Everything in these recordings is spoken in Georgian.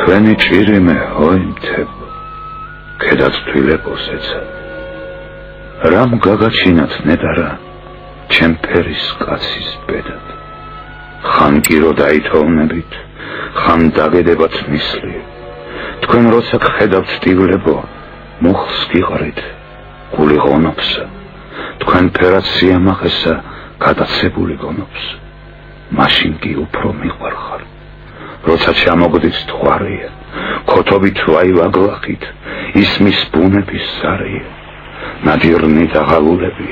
თქვენი ჭირიმე ოიმთებ ქედაც თვილებოსეცა რამ გაგაჩინათ ნედარა ჩემ ფერის კაცის ბედად ხან კირო დაითოვნებით ხან დაგედებათ მისლი თქვენ როცა გხედავთ ტივლებო მოხს გიყრით გული ღონობს თქვენ ფერად სიამახესა გადაცებული გონობს მაშინ კი უფრო მიყვარხარ როცა ჩამოგდით თვარია ქოთობით ვაივაგლახით ისმის ბუნების სარია ნადირნი დაღალულები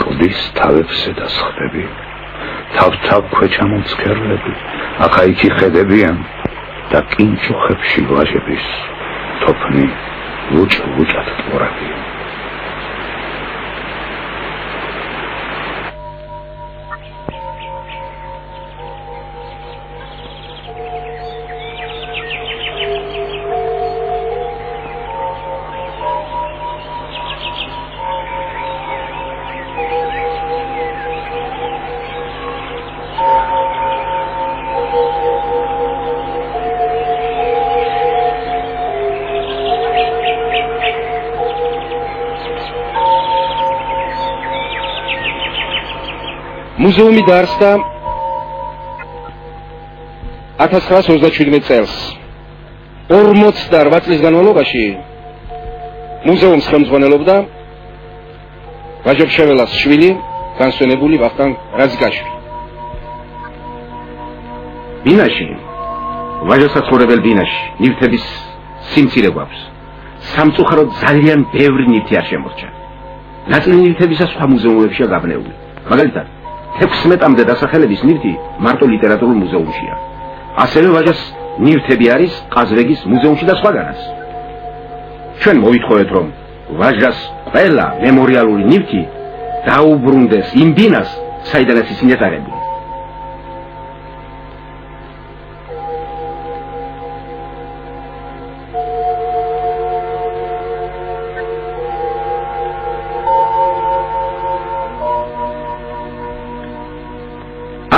კლდის თავებზე დასხდები თავ ქვეჩამომცქერლები ახაიქი ხედებიან და კინჭუხებში ვაჟების თოფნი ლუჭ-ლუჭად ტყურებიან მუზეუმი დაარსდა 1927 წელს. 48 წლის განმავლობაში მუზეუმს ხელმძღვანელობდა ვაჟობშეველას შვილი, განსვენებული ვახტანგ რაზიკაშვილი. ბინაში, ვაჟოსაცხოვრებელ ბინაში, ნივთების სიმცირე გვაქვს. სამწუხაროდ ძალიან ბევრი ნივთი არ შემორჩა. ნაწილი ნივთებისა სხვა მუზეუმებშია გაბნეული. მაგალითად 16-მდე დასახელების ნივთი მარტო ლიტერატურულ მუზეუმშია. ასევე ვაჟას ნივთები არის ყაზრეგის მუზეუმში და სხვაგანაც. ჩვენ მოვითხოვეთ, რომ ვაჟას ყველა მემორიალური ნივთი დაუბრუნდეს იმ ბინას, საიდანაც ისინი ეტარებიან.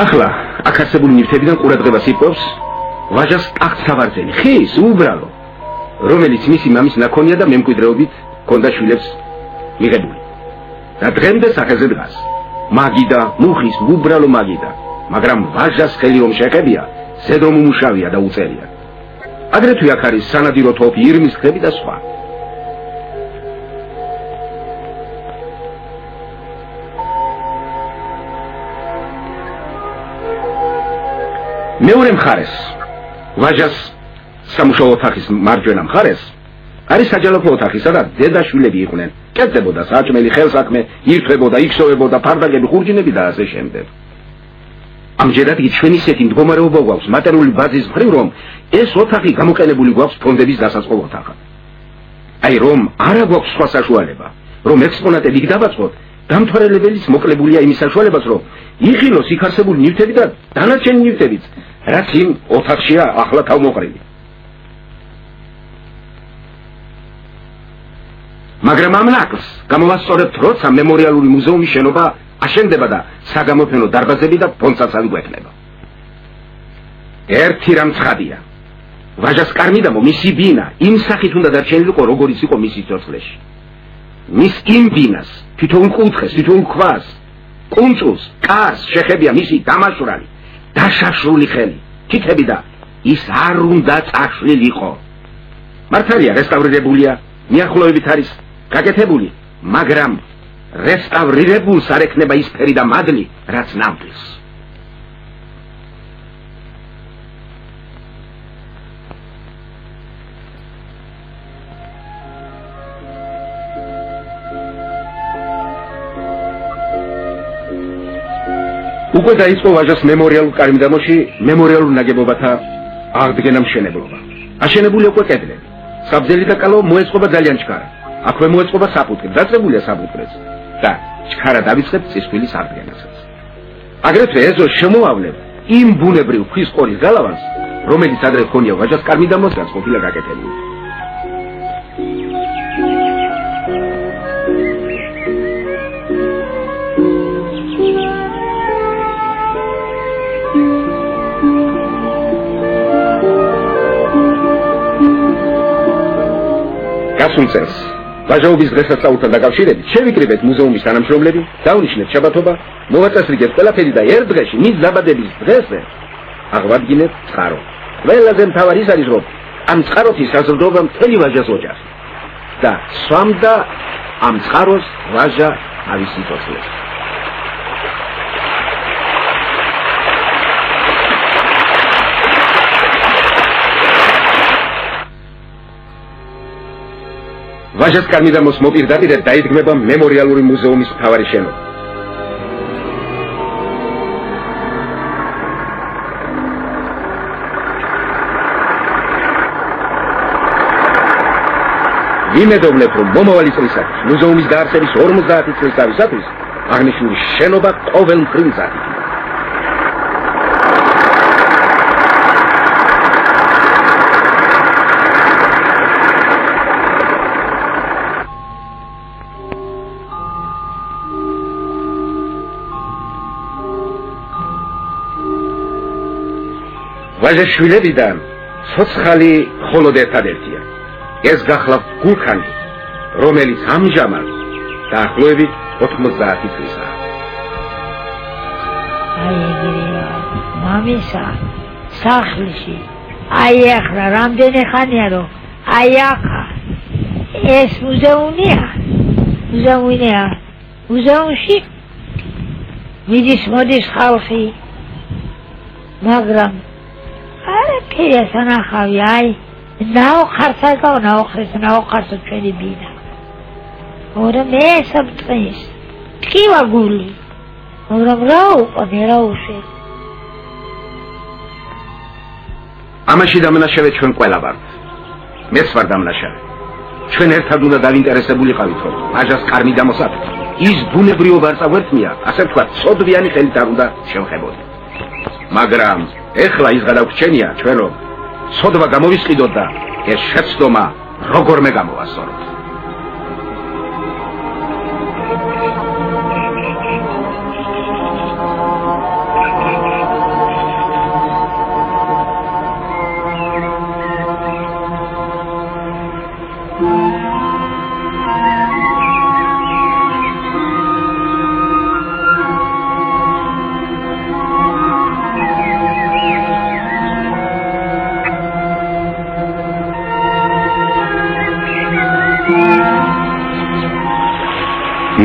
ახლა აქ არსებული ნივთებიდან ყურადღებას იპოვს ვაჟას ტახტსავარძელი, ხის უბრალო, რომელიც მისი მამის ნაქონია და მემკვიდრეობით ჰქონდა შვილებს მიღებული. და დღემდე სახეზე დგას. მაგიდა, მუხის უბრალო მაგიდა, მაგრამ ვაჟას ხელი რომ შეყებია, ზედრომ უმუშავია და უწერია. აგრეთვე აქ არის სანადირო თოფი, ირმის ხები და სხვა. მეორე მხარეს, ვაჟას სამუშაო ოთახის მარჯვენა მხარეს არის საჯალათო ოთახი, სადაც დედაშვილები იყვნენ. კეთდებოდა საჭმელი, ხელსაქმე, ირთვებოდა, იქსოვებოდა, ფარდაგები, ხურჯინები და ასე შემდეგ. ამჯერად ჩვენ ისეთი მდგომარეობა გვაქვს მატერიული ბაზის მხრივ, რომ ეს ოთახი გამოყენებული გვაქვს ფონდების დასაწყო ოთახად. აი რომ არა გვაქვს სხვა საშუალება, რომ ექსპონატები დავაწყოთ, დამთვალებელის მოკლებულია იმის საშუალებას, რომ იხილოს იქ არსებული ნივთები და დანარჩენი ნივთებიც, რაც იმ ოთახშია ახლა თავმოყრილი. მაგრამ ამ ნაკლს გამოვასწორებთ, როცა მემორიალური მუზეუმის შენობა აშენდება და საგამოფენო დარბაზები და ფონდსაცავი გვექნება. ერთი რამ ცხადია, ვაჟას კარმიდამო მისი ბინა იმ სახით უნდა დარჩენილიყო, როგორიც იყო მის სიცოცხლეში. მის იმ ბინას, თითოეულ კუთხეს, თითოეულ ქვას, კუნწულს, კარს შეხებია მისი დამაშვრალი, დაშაშრული ხელი, თითები და ის არ უნდა წაშლილიყო. მართალია, რესტავრირებულია, მიახლოებით არის გაკეთებული, მაგრამ რესტავრირებულს არ ექნება ის ფერი და მადლი, რაც ნამდვილს. უკვე დაიწყო ვაჟას მემორიალურ კარიმიდამოში მემორიალურ ნაგებობათა აღდგენა მშენებლობა. აშენებულია უკვე კედლები. საბძელი და კალო მოეწყობა ძალიან ჩქარა. აქვე მოეწყობა საფუტკრე, დაწყებულია საფუტკრეც და ჩქარა დავიწყებთ წისქვილის აღდგენასაც. აგრეთვე ეზოს შემოავლებ იმ ბუნებრივ ქვის ყორის გალავანს, რომელიც ადრე ჰქონია ვაჟას კარიმიდამოს, რაც ყოფილა გაკეთებული. გასულ წელს ვაჟაობის დღესასწაულთან დაკავშირებით შევიკრიბეთ მუზეუმის თანამშრომლები, დავნიშნეთ შაბათობა, მოვაწესრიგეთ ყველაფერი და ერთ დღეში მის დაბადების დღესზე აღვადგინეთ წყარო. ყველაზე მთავარი ის არის, რომ ამ წყაროთი საზრდოობა მთელი ვაჟას ოჯახს და სვამდა ამ წყაროს ვაჟა თავის სიცოცხლეს. ვაჟას კარნიდამოს მოპირდაპირედ დაიდგმება მემორიალური მუზეუმის მთავარი შენობა. ვიმედოვნებ, რომ მომავალი წლისათვის მუზეუმის დაარსების 50 წლის თავისათვის აღნიშნული შენობა ყოველ მხრივ მზად იქნება. ვაჟას შვილებიდან ცოცხალი მხოლოდ ერთადერთია. ეს გახლავთ გულქანი, რომელიც ამჟამად დაახლოებით 90 წლისაა. აი ეგრეა, მამისა, სახლში. აი ახლა რამდენი ხანია რომ აი ახლა ეს მუზეუმია. მუზეუმში მიდის მოდის ხალხი, მაგრამ არაფერი ასანახავი, აი ნაოხარსა ჩვენი ბინა. ორა მესამწეს ტკივა გული, მაგრამ რა უყოდე რა უშე. ამაში დამნაშავე ჩვენ ყველა ვართ. მეც ვარ დამნაშავე. ჩვენ ერთად უნდა დავინტერესებულიყავით, რომ ვაჟას კარნიდამოსათვის ის ბუნებრივ ვარწავერთმია, ასე ვთქვათ, სოდვიანი ხელით არ უნდა შევხებოდეთ. მაგრამ ეხლა ის გადაგვჩენია ჩვენ რომ სოდვა გამოვისყიდოთ და ეს შეცდომა როგორმე გამოვასწოროთ.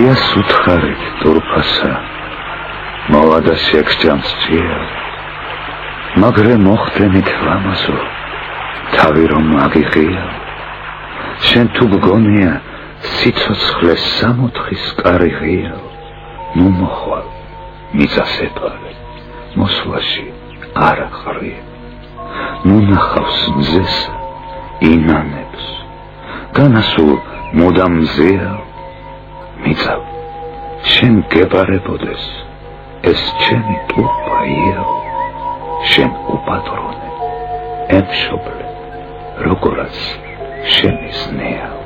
იას უთხარით ტურფასა, მოვადა შეგსჯამს ჭია, მაგრე მოხდენით ლამაზო, თავი რომ აგიღია, შენ თუ გგონია სიცოცხლეს სამოთხის კარი ღია, ნუ მოხვალ, მიწას ეპარე, მოსვლაში არ აყრია, ნუ ნახავს მზესა, ინანებს, განასულ მუდამ მზეა, მიწავ, შენ გეპარებოდეს, ეს ჩემი ტურფაია, შენ უპატრონე, ემშობლე, როგორაც შენი ზნეა.